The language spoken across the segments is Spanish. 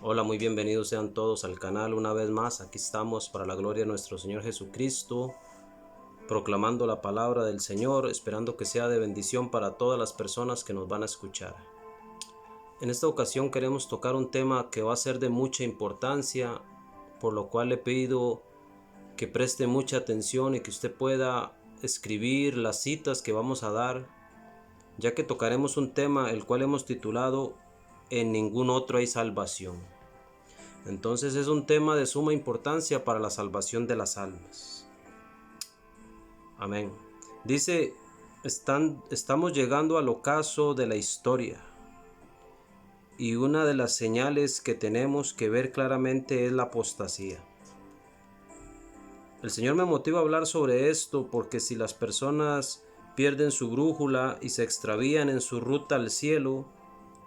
Hola, muy bienvenidos sean todos al canal una vez más. Aquí estamos para la gloria de nuestro Señor Jesucristo, proclamando la palabra del Señor, esperando que sea de bendición para todas las personas que nos van a escuchar. En esta ocasión queremos tocar un tema que va a ser de mucha importancia, por lo cual le pido que preste mucha atención y que usted pueda escribir las citas que vamos a dar, ya que tocaremos un tema el cual hemos titulado "En ningún otro hay salvación". Entonces es un tema de suma importancia para la salvación de las almas. Amén. Dice, estamos llegando al ocaso de la historia. Y una de las señales que tenemos que ver claramente es la apostasía. El Señor me motiva a hablar sobre esto porque si las personas pierden su brújula y se extravían en su ruta al cielo,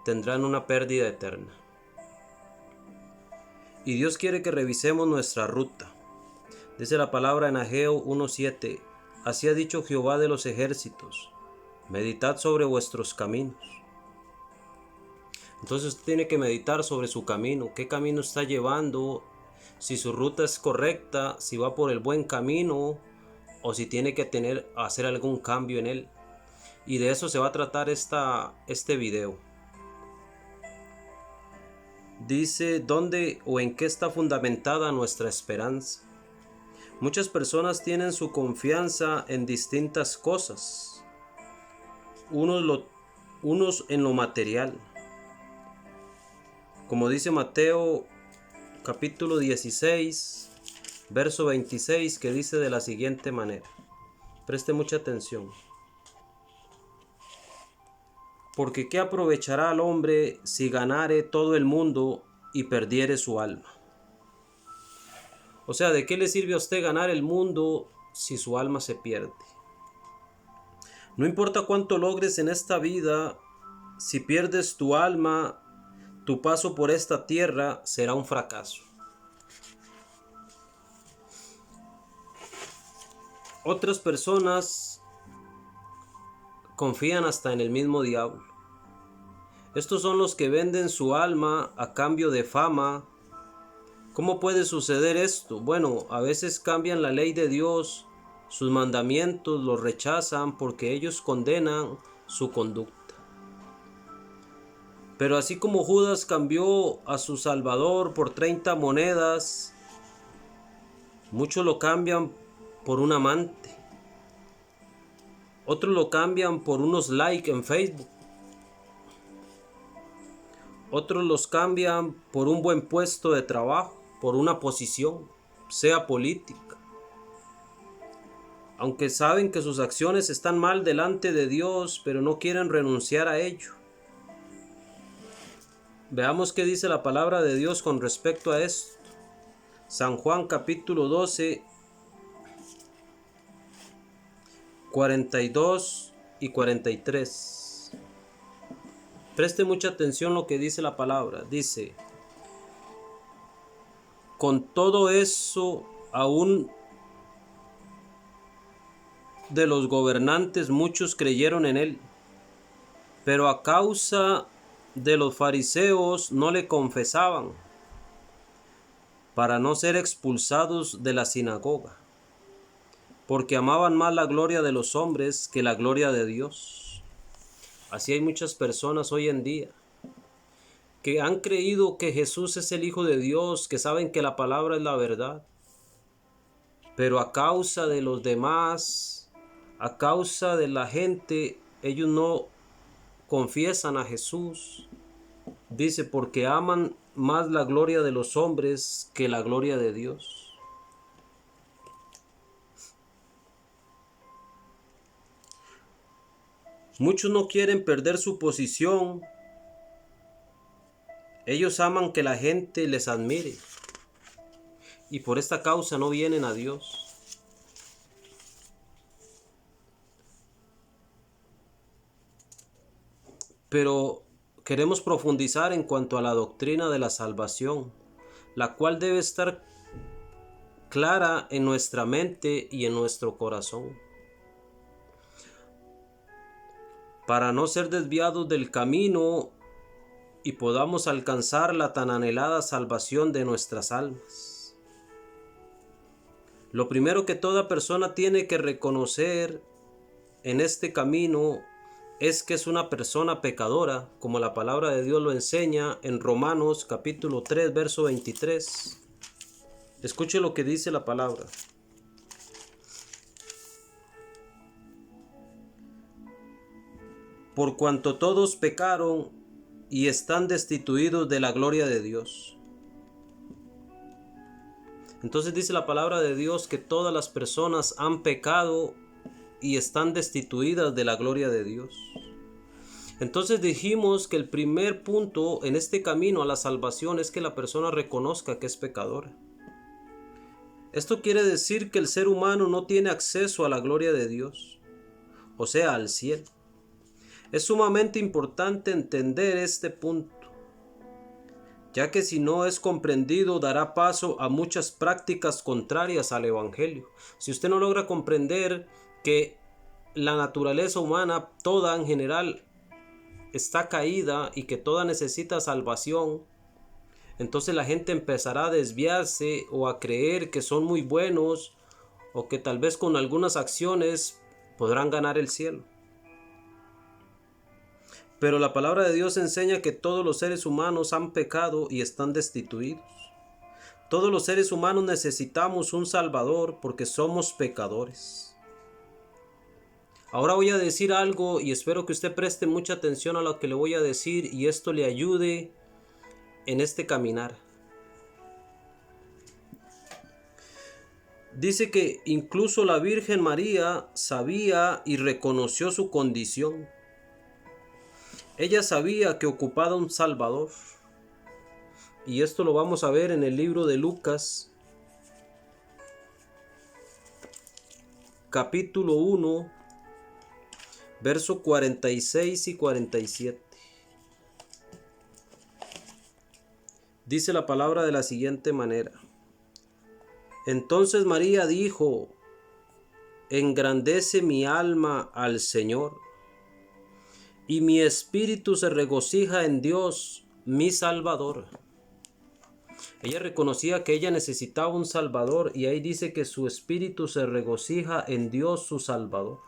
tendrán una pérdida eterna. Y Dios quiere que revisemos nuestra ruta. Dice la palabra en Ageo 1:7, así ha dicho Jehová de los ejércitos, meditad sobre vuestros caminos. Entonces usted tiene que meditar sobre su camino, qué camino está llevando, si su ruta es correcta, si va por el buen camino o si tiene que hacer algún cambio en él. Y de eso se va a tratar este video. Dice, ¿dónde o en qué está fundamentada nuestra esperanza? Muchas personas tienen su confianza en distintas cosas. Unos en lo material. Como dice Mateo capítulo 16, verso 26, que dice de la siguiente manera. Preste mucha atención. Porque ¿qué aprovechará al hombre si ganare todo el mundo y perdiere su alma? O sea, ¿de qué le sirve a usted ganar el mundo si su alma se pierde? No importa cuánto logres en esta vida, si pierdes tu alma, tu paso por esta tierra será un fracaso. Otras personas confían hasta en el mismo diablo. Estos son los que venden su alma a cambio de fama. ¿Cómo puede suceder esto? Bueno, a veces cambian la ley de Dios, sus mandamientos los rechazan porque ellos condenan su conducta. Pero así como Judas cambió a su Salvador por 30 monedas, muchos lo cambian por un amante. Otros lo cambian por unos likes en Facebook. Otros los cambian por un buen puesto de trabajo, por una posición, sea política. Aunque saben que sus acciones están mal delante de Dios, pero no quieren renunciar a ello. Veamos qué dice la palabra de Dios con respecto a esto. San Juan capítulo 12, 42 y 43. Preste mucha atención lo que dice la palabra. Dice, con todo eso, aún de los gobernantes muchos creyeron en él, pero a causa de los fariseos no le confesaban, para no ser expulsados de la sinagoga, porque amaban más la gloria de los hombres que la gloria de Dios. Así hay muchas personas hoy en día que han creído que Jesús es el Hijo de Dios, que saben que la palabra es la verdad, pero a causa de los demás, a causa de la gente, ellos no confiesan a Jesús. Dice, porque aman más la gloria de los hombres que la gloria de Dios. Muchos no quieren perder su posición. Ellos aman que la gente les admire. Y por esta causa no vienen a Dios. Pero queremos profundizar en cuanto a la doctrina de la salvación, la cual debe estar clara en nuestra mente y en nuestro corazón. Para no ser desviados del camino, y podamos alcanzar la tan anhelada salvación de nuestras almas. Lo primero que toda persona tiene que reconocer en este camino es que es una persona pecadora, como la palabra de Dios lo enseña en Romanos capítulo 3, verso 23. Escuche lo que dice la palabra. Por cuanto todos pecaron y están destituidos de la gloria de Dios. Entonces dice la palabra de Dios que todas las personas han pecado y están destituidas de la gloria de Dios. Entonces dijimos que el primer punto en este camino a la salvación es que la persona reconozca que es pecadora. Esto quiere decir que el ser humano no tiene acceso a la gloria de Dios, o sea, al cielo. Es sumamente importante entender este punto, ya que si no es comprendido dará paso a muchas prácticas contrarias al Evangelio. Si usted no logra comprender que la naturaleza humana, toda en general, está caída y que toda necesita salvación, entonces la gente empezará a desviarse o a creer que son muy buenos o que tal vez con algunas acciones podrán ganar el cielo. Pero la palabra de Dios enseña que todos los seres humanos han pecado y están destituidos. Todos los seres humanos necesitamos un Salvador porque somos pecadores. Ahora voy a decir algo y espero que usted preste mucha atención a lo que le voy a decir y esto le ayude en este caminar. Dice que incluso la Virgen María sabía y reconoció su condición. Ella sabía que ocupaba un Salvador. Y esto lo vamos a ver en el libro de Lucas, capítulo 1, verso 46 y 47. Dice la palabra de la siguiente manera. Entonces María dijo: engrandece mi alma al Señor, y mi espíritu se regocija en Dios, mi Salvador. Ella reconocía que ella necesitaba un Salvador y ahí dice que su espíritu se regocija en Dios, su Salvador.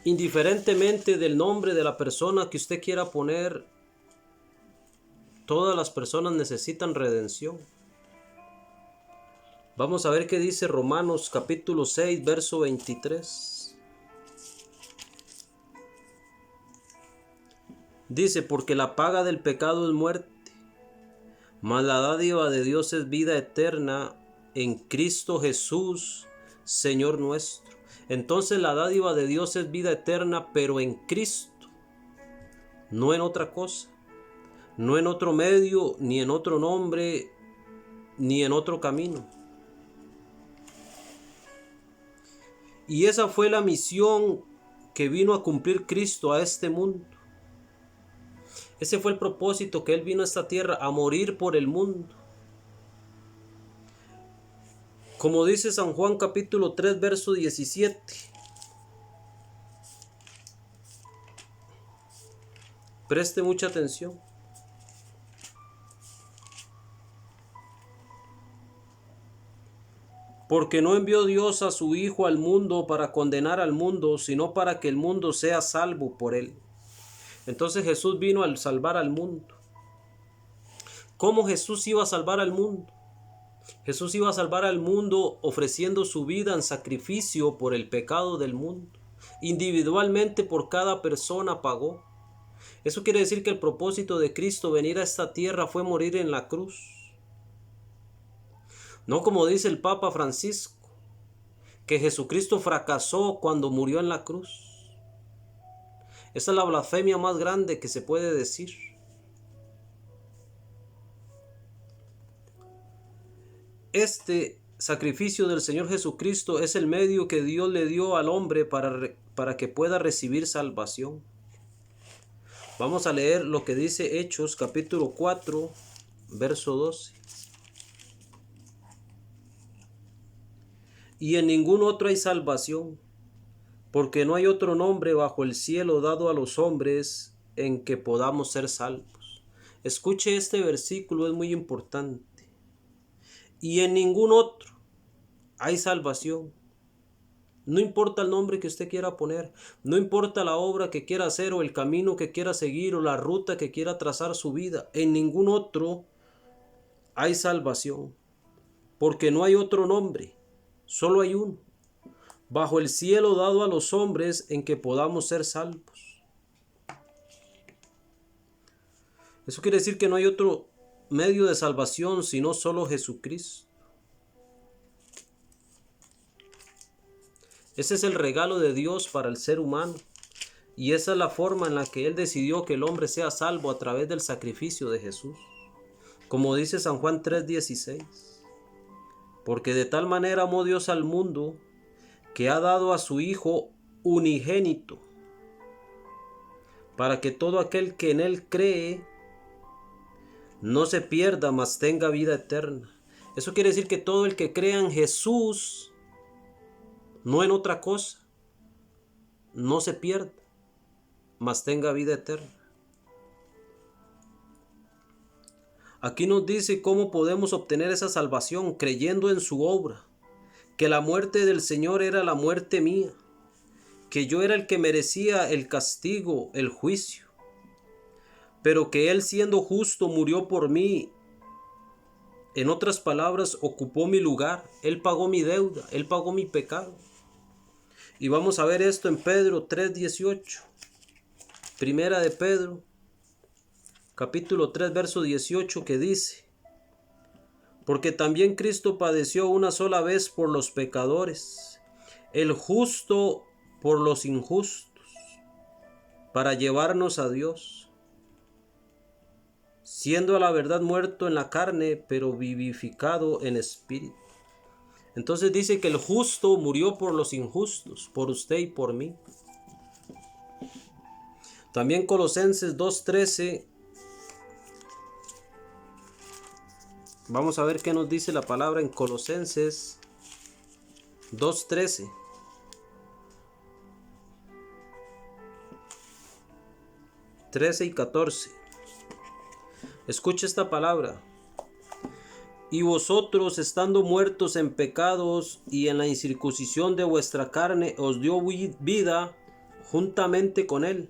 Indiferentemente del nombre de la persona que usted quiera poner, todas las personas necesitan redención. Vamos a ver qué dice Romanos capítulo 6, verso 23. Dice: porque la paga del pecado es muerte, mas la dádiva de Dios es vida eterna en Cristo Jesús, Señor nuestro. Entonces la dádiva de Dios es vida eterna, pero en Cristo, no en otra cosa, no en otro medio, ni en otro nombre, ni en otro camino. Y esa fue la misión que vino a cumplir Cristo a este mundo. Ese fue el propósito que Él vino a esta tierra, a morir por el mundo. Como dice San Juan capítulo 3, verso 17. Preste mucha atención. Porque no envió Dios a su Hijo al mundo para condenar al mundo, sino para que el mundo sea salvo por él. Entonces Jesús vino a salvar al mundo. ¿Cómo Jesús iba a salvar al mundo? Jesús iba a salvar al mundo ofreciendo su vida en sacrificio por el pecado del mundo. Individualmente por cada persona pagó. Eso quiere decir que el propósito de Cristo venir a esta tierra fue morir en la cruz. No como dice el Papa Francisco, que Jesucristo fracasó cuando murió en la cruz. Esa es la blasfemia más grande que se puede decir. Este sacrificio del Señor Jesucristo es el medio que Dios le dio al hombre para que pueda recibir salvación. Vamos a leer lo que dice Hechos capítulo 4, verso 12. Y en ningún otro hay salvación, porque no hay otro nombre bajo el cielo dado a los hombres en que podamos ser salvos. Escuche este versículo, es muy importante. Y en ningún otro hay salvación. No importa el nombre que usted quiera poner, no importa la obra que quiera hacer o el camino que quiera seguir o la ruta que quiera trazar su vida, en ningún otro hay salvación, porque no hay otro nombre, solo hay uno, bajo el cielo dado a los hombres en que podamos ser salvos. Eso quiere decir que no hay otro medio de salvación sino solo Jesucristo. Ese es el regalo de Dios para el ser humano. Y esa es la forma en la que Él decidió que el hombre sea salvo a través del sacrificio de Jesús. Como dice San Juan 3:16. Porque de tal manera amó Dios al mundo que ha dado a su Hijo unigénito, para que todo aquel que en Él cree no se pierda, mas tenga vida eterna. Eso quiere decir que todo el que crea en Jesús, no en otra cosa, no se pierda, mas tenga vida eterna. Aquí nos dice cómo podemos obtener esa salvación, creyendo en su obra, que la muerte del Señor era la muerte mía, que yo era el que merecía el castigo, el juicio, pero que Él, siendo justo, murió por mí. En otras palabras, ocupó mi lugar, Él pagó mi deuda, Él pagó mi pecado. Y vamos a ver esto en Pedro 3:18. Primera de Pedro, capítulo 3, verso 18, que dice: porque también Cristo padeció una sola vez por los pecadores, el justo por los injustos, para llevarnos a Dios, siendo a la verdad muerto en la carne, pero vivificado en espíritu. Entonces dice que el justo murió por los injustos, por usted y por mí. También Colosenses 2:13. Vamos a ver qué nos dice la palabra en Colosenses 2:13. Trece y 14. Escucha esta palabra. Y vosotros, estando muertos en pecados y en la incircuncisión de vuestra carne, os dio vida juntamente con Él,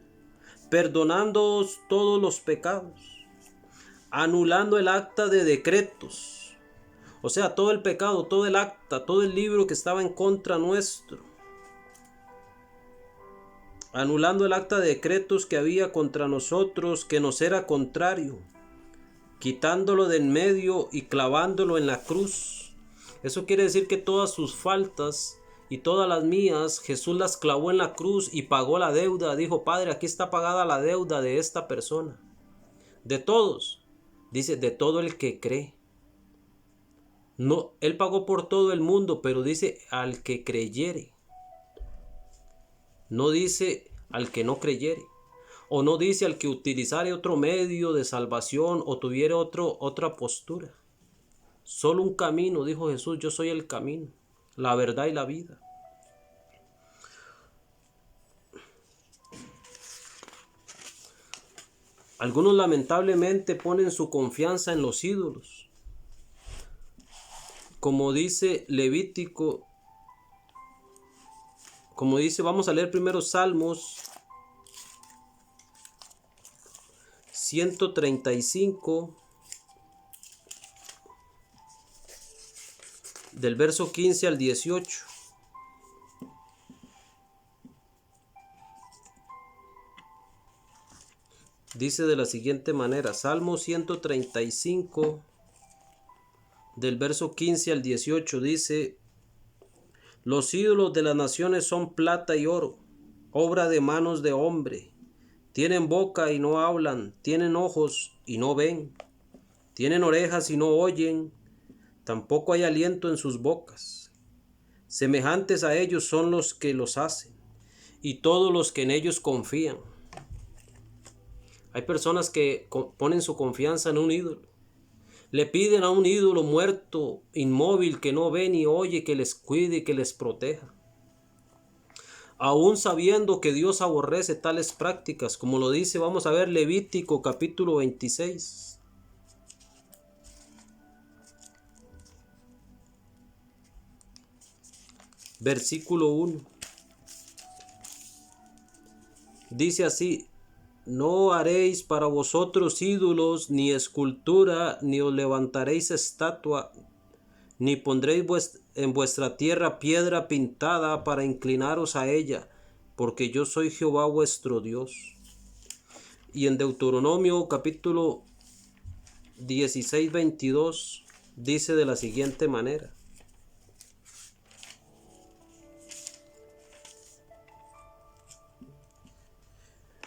perdonándoos todos los pecados, anulando el acta de decretos. O sea, todo el pecado, todo el acta, todo el libro que estaba en contra nuestro. Anulando el acta de decretos que había contra nosotros, que nos era contrario, quitándolo de en medio y clavándolo en la cruz. Eso quiere decir que todas sus faltas y todas las mías, Jesús las clavó en la cruz y pagó la deuda. Dijo: Padre, aquí está pagada la deuda de esta persona. De todos. Dice, de todo el que cree. No, Él pagó por todo el mundo, pero dice al que creyere. No dice al que no creyere. O no dice al que utilizare otro medio de salvación o tuviera otra postura. Solo un camino, dijo Jesús: yo soy el camino, la verdad y la vida. Algunos lamentablemente ponen su confianza en los ídolos. Como dice Levítico, vamos a leer primero Salmos 135, del verso 15 al 18. Dice de la siguiente manera, Salmo 135, del verso 15 al 18, dice: los ídolos de las naciones son plata y oro, obra de manos de hombre. Tienen boca y no hablan, tienen ojos y no ven, tienen orejas y no oyen, tampoco hay aliento en sus bocas. Semejantes a ellos son los que los hacen, y todos los que en ellos confían. Hay personas que ponen su confianza en un ídolo. Le piden a un ídolo muerto, inmóvil, que no ve ni oye, que les cuide y que les proteja. aún sabiendo que Dios aborrece tales prácticas, como lo dice, vamos a ver Levítico capítulo 26. Versículo 1. Dice así: no haréis para vosotros ídolos, ni escultura, ni os levantaréis estatua, ni pondréis en vuestra tierra piedra pintada para inclinaros a ella, porque yo soy Jehová vuestro Dios. Y en Deuteronomio capítulo 16, 22 dice de la siguiente manera: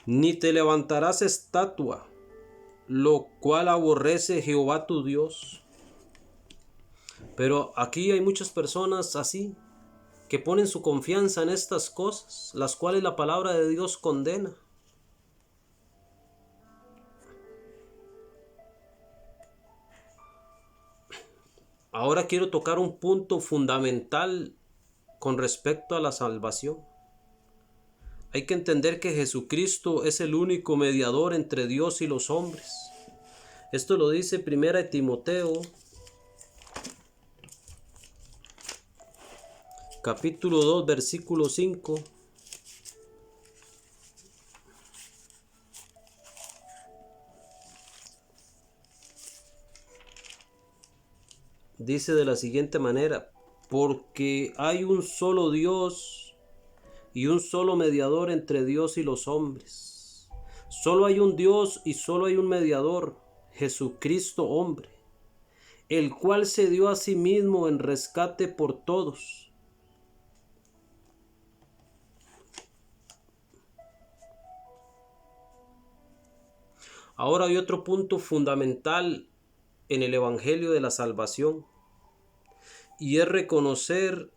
ni te levantarás estatua, lo cual aborrece Jehová tu Dios. Pero aquí hay muchas personas así, que ponen su confianza en estas cosas, las cuales la palabra de Dios condena. Ahora quiero tocar un punto fundamental con respecto a la salvación. Hay que entender que Jesucristo es el único mediador entre Dios y los hombres. Esto lo dice 1 Timoteo capítulo 2, versículo 5. Dice de la siguiente manera: porque hay un solo Dios y un solo mediador entre Dios y los hombres. Solo hay un Dios y solo hay un mediador, Jesucristo hombre, el cual se dio a sí mismo en rescate por todos. Ahora hay otro punto fundamental en el Evangelio de la Salvación, y es reconocer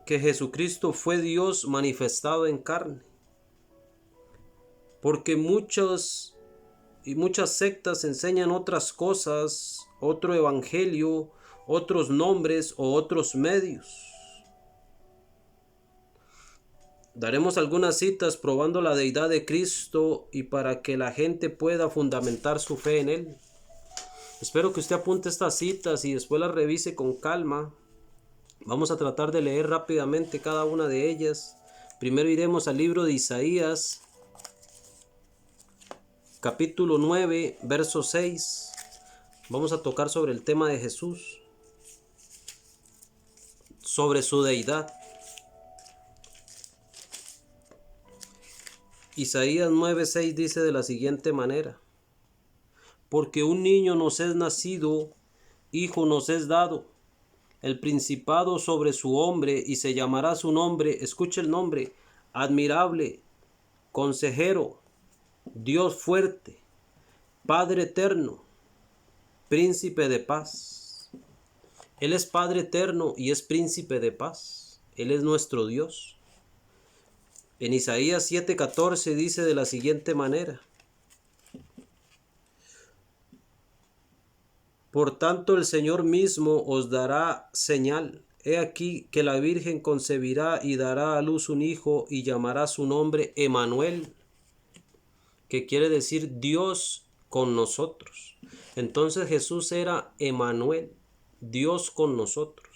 que Jesucristo fue Dios manifestado en carne. Porque muchas sectas enseñan otras cosas, otro evangelio, otros nombres o otros medios. Daremos algunas citas probando la deidad de Cristo y para que la gente pueda fundamentar su fe en Él. Espero que usted apunte estas citas y después las revise con calma. Vamos a tratar de leer rápidamente cada una de ellas. Primero iremos al libro de Isaías, capítulo 9, verso 6. Vamos a tocar sobre el tema de Jesús, sobre su deidad. Isaías 9:6 dice de la siguiente manera: porque un niño nos es nacido, hijo nos es dado, el principado sobre su hombre, y se llamará su nombre, escuche el nombre, admirable, consejero, Dios fuerte, Padre eterno, príncipe de paz. Él es Padre eterno y es príncipe de paz. Él es nuestro Dios. En Isaías 7:14 dice de la siguiente manera: por tanto el Señor mismo os dará señal. He aquí que la Virgen concebirá y dará a luz un hijo y llamará su nombre Emanuel, que quiere decir Dios con nosotros. Entonces Jesús era Emanuel, Dios con nosotros.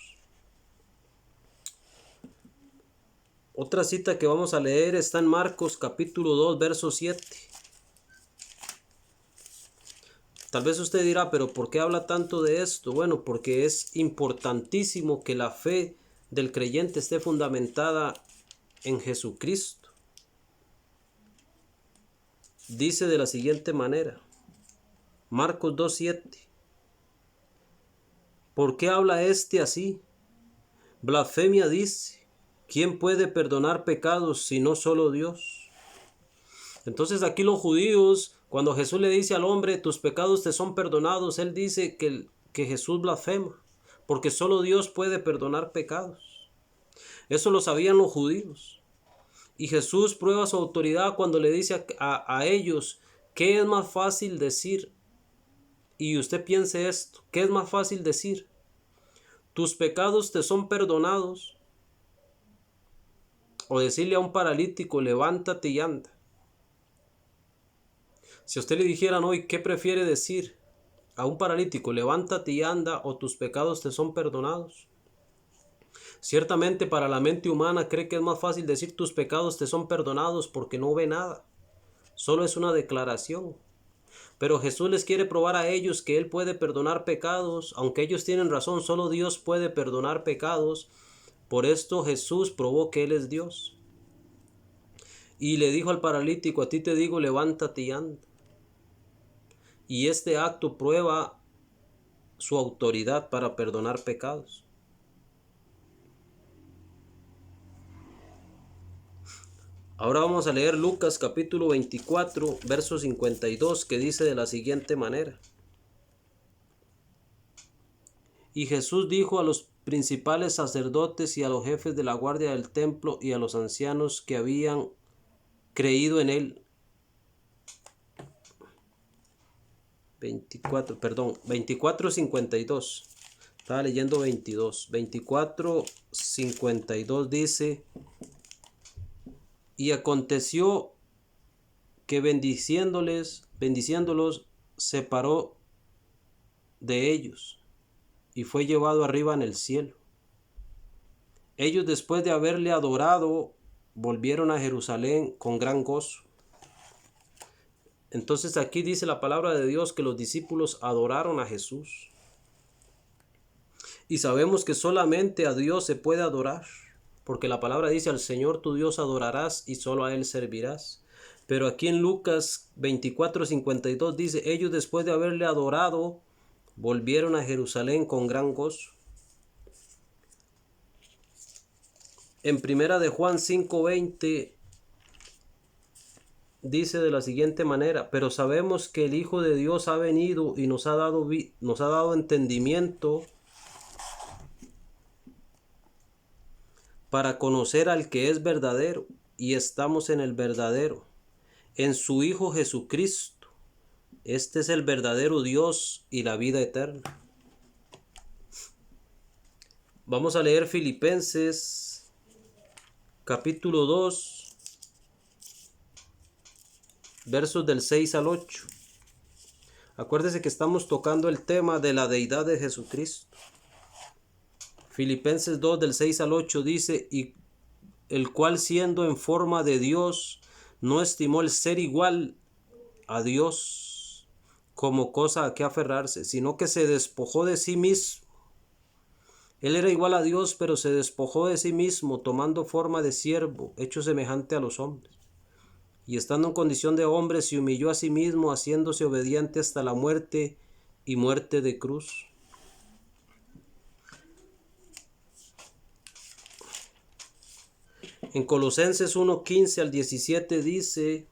Otra cita que vamos a leer está en Marcos capítulo 2, verso 7. Tal vez usted dirá, pero ¿por qué habla tanto de esto? Bueno, porque es importantísimo que la fe del creyente esté fundamentada en Jesucristo. Dice de la siguiente manera, Marcos 2, 7. ¿Por qué habla este así? Blasfemia dice: ¿quién puede perdonar pecados sino solo Dios? Entonces aquí los judíos, cuando Jesús le dice al hombre, tus pecados te son perdonados, él dice que Jesús blasfema, porque solo Dios puede perdonar pecados. Eso lo sabían los judíos. Y Jesús prueba su autoridad cuando le dice a ellos, ¿qué es más fácil decir? Y usted piense esto, ¿qué es más fácil decir? ¿Tus pecados te son perdonados? O decirle a un paralítico, levántate y anda. Si a usted le dijeran hoy, ¿qué prefiere decir a un paralítico? Levántate y anda, o tus pecados te son perdonados. Ciertamente para la mente humana cree que es más fácil decir tus pecados te son perdonados porque no ve nada. Solo es una declaración. Pero Jesús les quiere probar a ellos que Él puede perdonar pecados. Aunque ellos tienen razón, solo Dios puede perdonar pecados. Por esto Jesús probó que Él es Dios. Y le dijo al paralítico, a ti te digo, levántate y anda. Y este acto prueba su autoridad para perdonar pecados. Ahora vamos a leer Lucas capítulo 24, verso 52, que dice de la siguiente manera. Y Jesús dijo a los principales sacerdotes y a los jefes de la guardia del templo y a los ancianos que habían creído en él. 24:52. Estaba leyendo 22. 24:52 dice: y aconteció que bendiciéndolos, separó de ellos y fue llevado arriba en el cielo. Ellos, después de haberle adorado, volvieron a Jerusalén con gran gozo. Entonces aquí dice la palabra de Dios que los discípulos adoraron a Jesús. Y sabemos que solamente a Dios se puede adorar, porque la palabra dice: al Señor tu Dios adorarás y solo a Él servirás. Pero aquí en Lucas 24:52 dice: ellos, después de haberle adorado, volvieron a Jerusalén con gran gozo. En primera de Juan 5:20 dice de la siguiente manera: pero sabemos que el Hijo de Dios ha venido y nos ha dado entendimiento para conocer al que es verdadero, y estamos en el verdadero, en su Hijo Jesucristo. Este es el verdadero Dios y la vida eterna. Vamos a leer Filipenses capítulo 2, versos del 6 al 8. Acuérdese que estamos tocando el tema de la deidad de Jesucristo. Filipenses 2 del 6 al 8 dice: y el cual, siendo en forma de Dios, no estimó el ser igual a Dios como cosa a que aferrarse, sino que se despojó de sí mismo. Él era igual a Dios, pero se despojó de sí mismo, tomando forma de siervo, hecho semejante a los hombres. Y estando en condición de hombre, se humilló a sí mismo, haciéndose obediente hasta la muerte y muerte de cruz. En Colosenses 1:15 al 17 dice: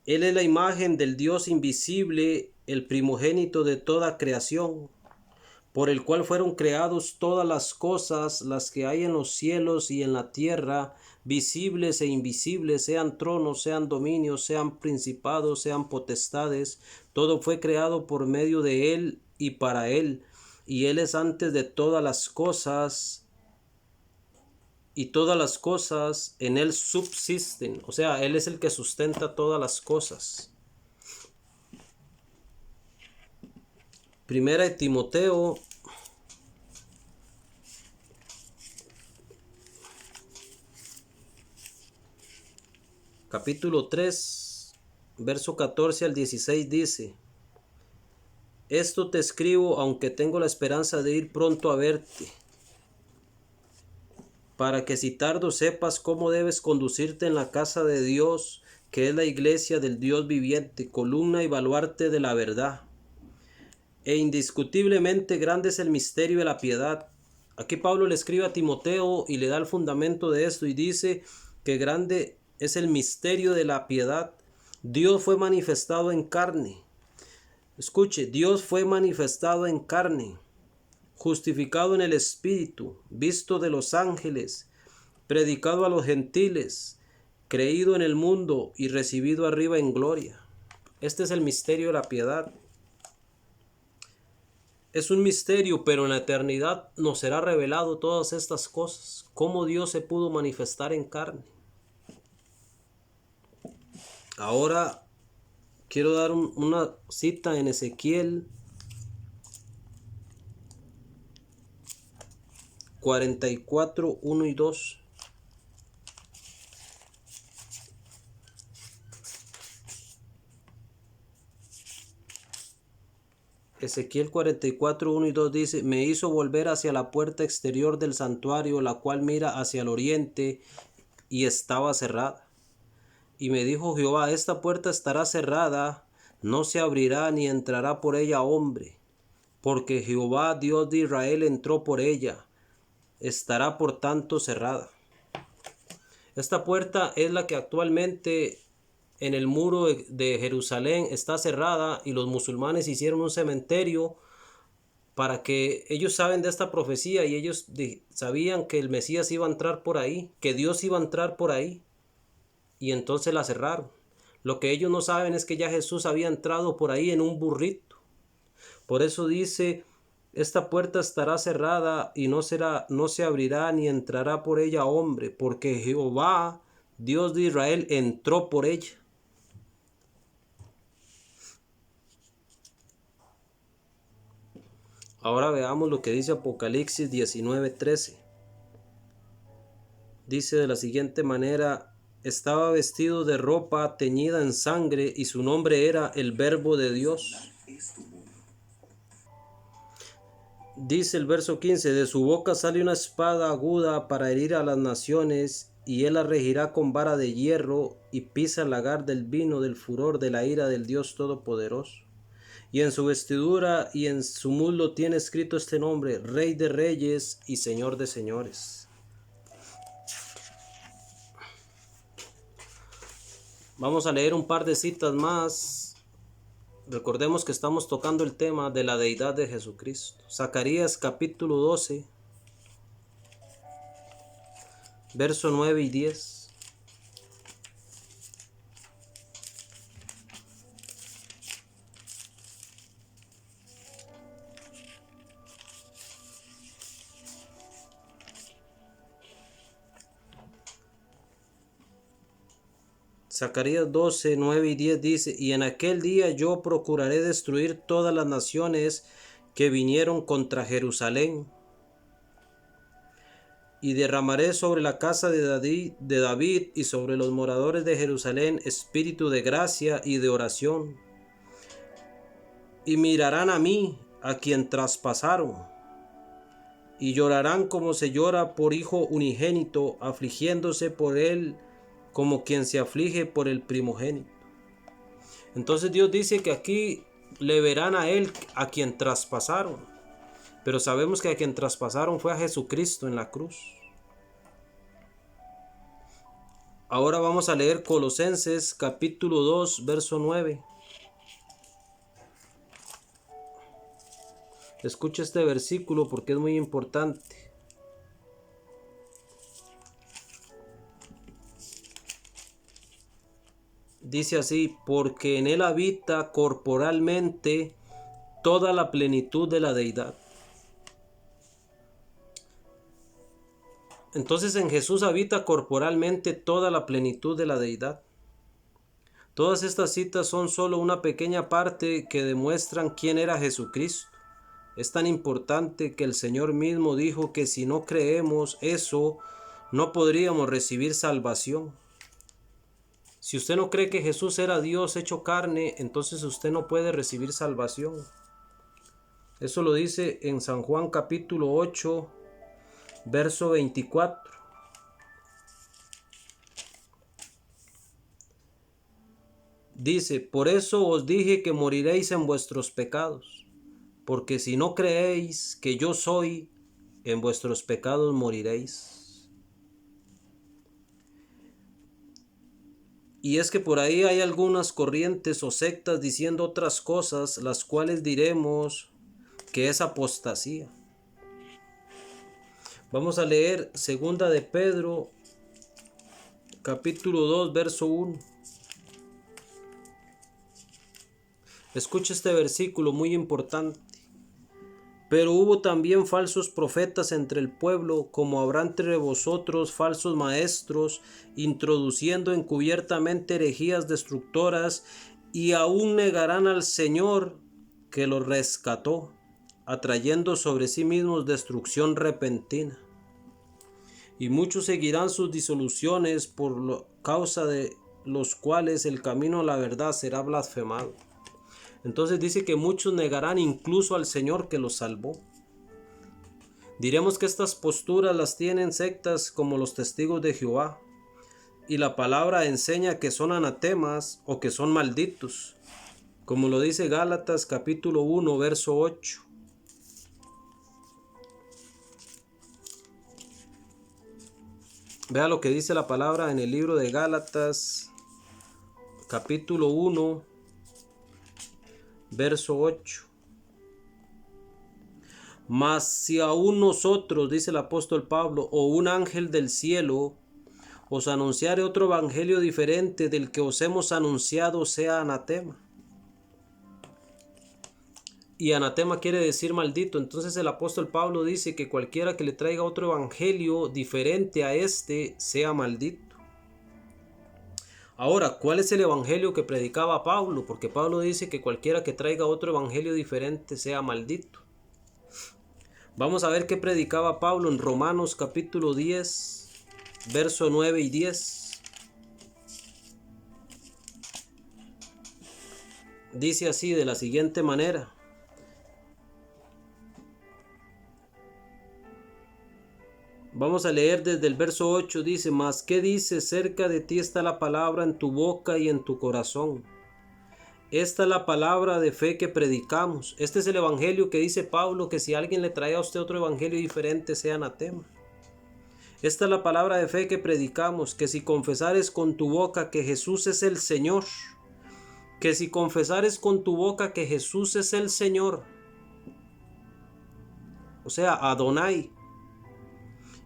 Él es la imagen del Dios invisible, el primogénito de toda creación, por el cual fueron creados todas las cosas, las que hay en los cielos y en la tierra, visibles e invisibles, sean tronos, sean dominios, sean principados, sean potestades. Todo fue creado por medio de Él y para Él, y Él es antes de todas las cosas, y todas las cosas en Él subsisten. O sea, Él es el que sustenta todas las cosas. Primera de Timoteo capítulo 3, verso 14 al 16 dice: esto te escribo, aunque tengo la esperanza de ir pronto a verte, para que si tardo sepas cómo debes conducirte en la casa de Dios, que es la iglesia del Dios viviente, columna y baluarte de la verdad. E indiscutiblemente grande es el misterio de la piedad. Aquí Pablo le escribe a Timoteo y le da el fundamento de esto y dice que grande es el misterio de la piedad. Dios fue manifestado en carne. Escuche, Dios fue manifestado en carne, justificado en el Espíritu, visto de los ángeles, predicado a los gentiles, creído en el mundo y recibido arriba en gloria. Este es el misterio de la piedad. Es un misterio, pero en la eternidad nos será revelado todas estas cosas, cómo Dios se pudo manifestar en carne. Ahora quiero dar una cita en Ezequiel 44, 1 y 2. Ezequiel 44, 1 y 2 dice: me hizo volver hacia la puerta exterior del santuario, la cual mira hacia el oriente, y estaba cerrada. Y me dijo Jehová: esta puerta estará cerrada, no se abrirá ni entrará por ella hombre, porque Jehová Dios de Israel entró por ella, estará por tanto cerrada. Esta puerta es la que actualmente en el muro de Jerusalén está cerrada, y los musulmanes hicieron un cementerio para que ellos saben de esta profecía, y ellos sabían que el Mesías iba a entrar por ahí, que Dios iba a entrar por ahí, y entonces la cerraron. Lo que ellos no saben es que ya Jesús había entrado por ahí en un burrito. Por eso dice: esta puerta estará cerrada y no se abrirá ni entrará por ella hombre, porque Jehová Dios de Israel entró por ella. Ahora veamos lo que dice Apocalipsis 19:13. Dice de la siguiente manera: estaba vestido de ropa teñida en sangre, y su nombre era el Verbo de Dios. Dice el verso 15: de su boca sale una espada aguda para herir a las naciones, y él la regirá con vara de hierro, y pisa el lagar del vino del furor de la ira del Dios Todopoderoso. Y en su vestidura y en su muslo tiene escrito este nombre: Rey de Reyes y Señor de Señores. Vamos a leer un par de citas más. Recordemos que estamos tocando el tema de la deidad de Jesucristo. Zacarías capítulo 12, verso 9 y 10. Zacarías 12, 9 y 10 dice: y en aquel día yo procuraré destruir todas las naciones que vinieron contra Jerusalén, y derramaré sobre la casa de David y sobre los moradores de Jerusalén espíritu de gracia y de oración. Y mirarán a mí, a quien traspasaron, y llorarán como se llora por hijo unigénito, afligiéndose por él como quien se aflige por el primogénito. Entonces Dios dice que aquí le verán a él a quien traspasaron, pero sabemos que a quien traspasaron fue a Jesucristo en la cruz. Ahora vamos a leer Colosenses capítulo 2, verso 9. Escucha este versículo porque es muy importante. Dice así: porque en él habita corporalmente toda la plenitud de la deidad. Entonces en Jesús habita corporalmente toda la plenitud de la deidad. Todas estas citas son solo una pequeña parte que demuestran quién era Jesucristo. Es tan importante que el Señor mismo dijo que si no creemos eso, no podríamos recibir salvación. Si usted no cree que Jesús era Dios hecho carne, entonces usted no puede recibir salvación. Eso lo dice en San Juan capítulo 8, verso 24. Dice: por eso os dije que moriréis en vuestros pecados, porque si no creéis que yo soy, en vuestros pecados moriréis. Y es que por ahí hay algunas corrientes o sectas diciendo otras cosas, las cuales diremos que es apostasía. Vamos a leer segunda de Pedro, capítulo 2, verso 1. Escucha este versículo muy importante. Pero hubo también falsos profetas entre el pueblo, como habrá entre vosotros falsos maestros, introduciendo encubiertamente herejías destructoras, y aún negarán al Señor que los rescató, atrayendo sobre sí mismos destrucción repentina. Y muchos seguirán sus disoluciones, por causa de los cuales el camino a la verdad será blasfemado. Entonces dice que muchos negarán incluso al Señor que los salvó. Diremos que estas posturas las tienen sectas como los testigos de Jehová, y la palabra enseña que son anatemas o que son malditos, como lo dice Gálatas capítulo 1, verso 8. Vea lo que dice la palabra en el libro de Gálatas capítulo 1, verso 8. Mas si aún nosotros, dice el apóstol Pablo, o un ángel del cielo, os anunciare otro evangelio diferente del que os hemos anunciado, sea anatema. Y anatema quiere decir maldito. Entonces el apóstol Pablo dice que cualquiera que le traiga otro evangelio diferente a este, sea maldito. Ahora, ¿cuál es el evangelio que predicaba Pablo? Porque Pablo dice que cualquiera que traiga otro evangelio diferente sea maldito. Vamos a ver qué predicaba Pablo en Romanos capítulo 10, verso 9 y 10. Dice así de la siguiente manera. Vamos a leer desde el verso 8, dice: Mas ¿qué dice? Cerca de ti está la palabra en tu boca y en tu corazón. Esta es la palabra de fe que predicamos. Este es el evangelio que dice Pablo, que si alguien le trae a usted otro evangelio diferente, sea anatema. Esta es la palabra de fe que predicamos, que si confesares con tu boca que Jesús es el Señor, que si confesares con tu boca que Jesús es el Señor, o sea, Adonai,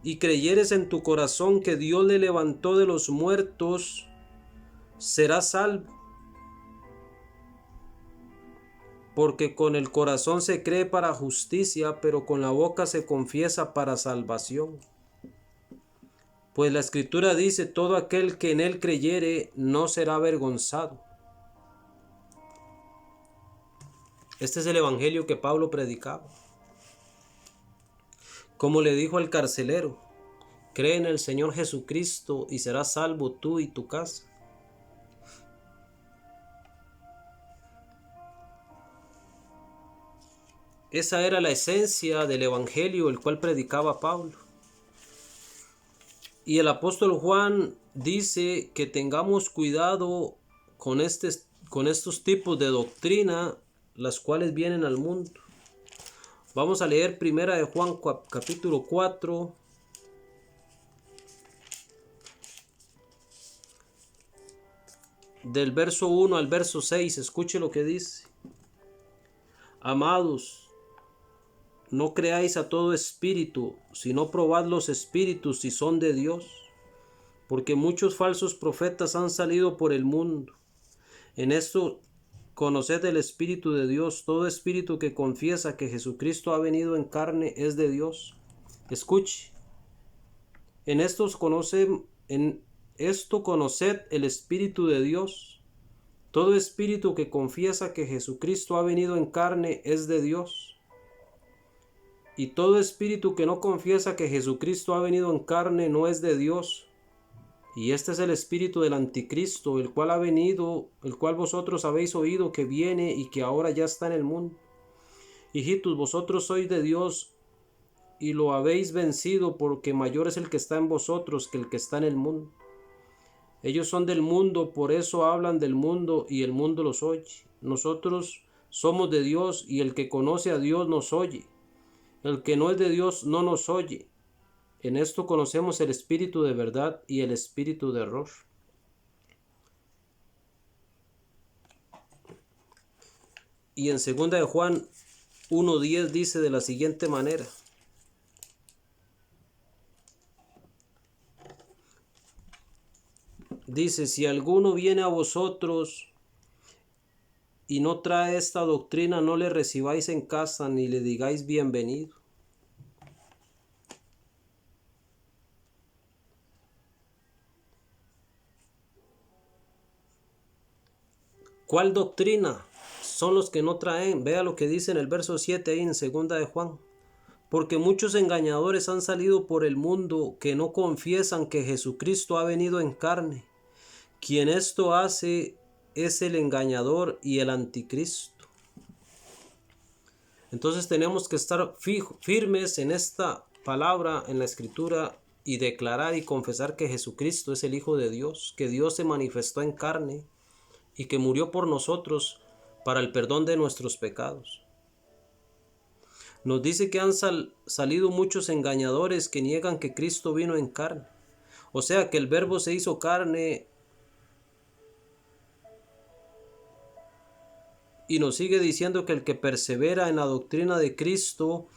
y creyeres en tu corazón que Dios le levantó de los muertos, serás salvo. Porque con el corazón se cree para justicia, pero con la boca se confiesa para salvación. Pues la Escritura dice: todo aquel que en él creyere no será avergonzado. Este es el evangelio que Pablo predicaba. Como le dijo al carcelero: cree en el Señor Jesucristo y serás salvo tú y tu casa. Esa era la esencia del evangelio el cual predicaba Pablo. Y el apóstol Juan dice que tengamos cuidado con estos tipos de doctrina, las cuales vienen al mundo. Vamos a leer primera de Juan capítulo 4, del verso 1 al verso 6. Escuche lo que dice: Amados, no creáis a todo espíritu, sino probad los espíritus si son de Dios, porque muchos falsos profetas han salido por el mundo. En esto conoced el Espíritu de Dios. Todo espíritu que confiesa que Jesucristo ha venido en carne es de Dios. Escuche. En esto conoced el Espíritu de Dios. Todo espíritu que confiesa que Jesucristo ha venido en carne es de Dios. Y todo espíritu que no confiesa que Jesucristo ha venido en carne no es de Dios. Y este es el espíritu del anticristo, el cual ha venido, el cual vosotros habéis oído que viene y que ahora ya está en el mundo. Hijitos, vosotros sois de Dios y lo habéis vencido, porque mayor es el que está en vosotros que el que está en el mundo. Ellos son del mundo, por eso hablan del mundo y el mundo los oye. Nosotros somos de Dios y el que conoce a Dios nos oye. El que no es de Dios no nos oye. En esto conocemos el espíritu de verdad y el espíritu de error. Y en 2 de Juan 1:10 dice de la siguiente manera: dice: si alguno viene a vosotros y no trae esta doctrina, no le recibáis en casa ni le digáis bienvenido. ¿Cuál doctrina? Son los que no traen. Vea lo que dice en el verso 7 ahí en 2 de Juan. Porque muchos engañadores han salido por el mundo que no confiesan que Jesucristo ha venido en carne. Quien esto hace es el engañador y el anticristo. Entonces tenemos que estar firmes en esta palabra, en la Escritura, y declarar y confesar que Jesucristo es el Hijo de Dios, que Dios se manifestó en carne y que murió por nosotros para el perdón de nuestros pecados. Nos dice que han salido muchos engañadores que niegan que Cristo vino en carne. O sea que el Verbo se hizo carne y nos sigue diciendo que el que persevera en la doctrina de Cristo,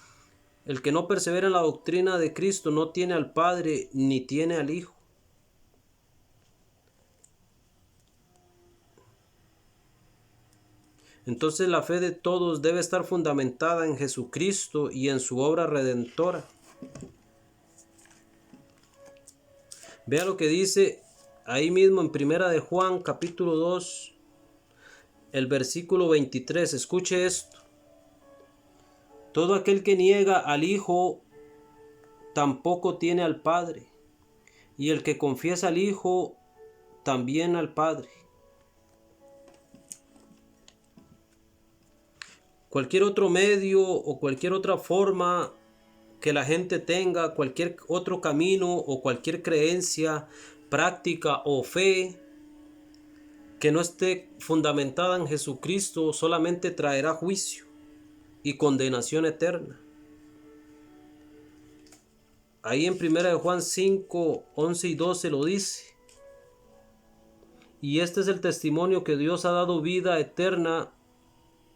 el que no persevera en la doctrina de Cristo no tiene al Padre ni tiene al Hijo. Entonces la fe de todos debe estar fundamentada en Jesucristo y en su obra redentora. Vea lo que dice ahí mismo en 1 de Juan capítulo 2, el versículo 23. Escuche esto. Todo aquel que niega al Hijo tampoco tiene al Padre, y el que confiesa al Hijo también al Padre. Cualquier otro medio o cualquier otra forma que la gente tenga, cualquier otro camino o cualquier creencia, práctica o fe que no esté fundamentada en Jesucristo solamente traerá juicio y condenación eterna. Ahí en 1 de Juan 5, 11 y 12 lo dice. Y este es el testimonio que Dios ha dado vida eterna.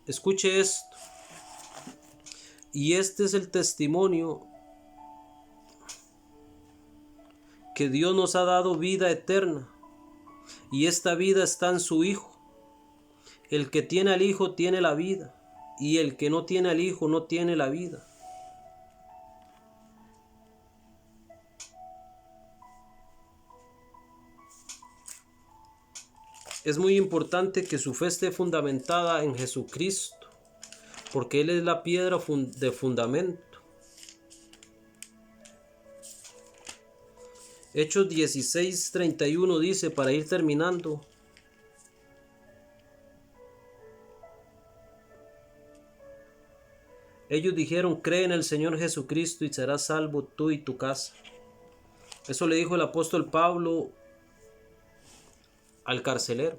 Escuche esto. Y este es el testimonio que Dios nos ha dado vida eterna. Y esta vida está en su Hijo. El que tiene al Hijo tiene la vida. Y el que no tiene al Hijo no tiene la vida. Es muy importante que su fe esté fundamentada en Jesucristo, porque Él es la piedra de fundamento. Hechos 16:31 dice, para ir terminando: ellos dijeron, cree en el Señor Jesucristo y serás salvo tú y tu casa. Eso le dijo el apóstol Pablo al carcelero.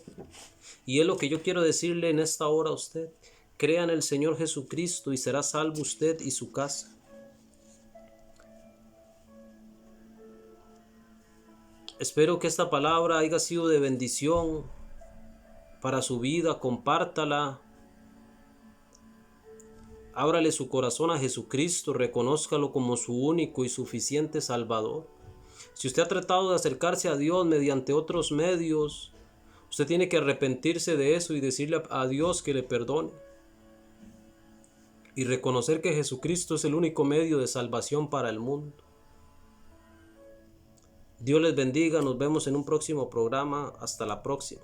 Y es lo que yo quiero decirle en esta hora a usted. Crea en el Señor Jesucristo y será salvo usted y su casa. Espero que esta palabra haya sido de bendición para su vida. Compártala. Ábrale su corazón a Jesucristo. Reconózcalo como su único y suficiente Salvador. Si usted ha tratado de acercarse a Dios mediante otros medios, usted tiene que arrepentirse de eso y decirle a Dios que le perdone. Y reconocer que Jesucristo es el único medio de salvación para el mundo. Dios les bendiga. Nos vemos en un próximo programa. Hasta la próxima.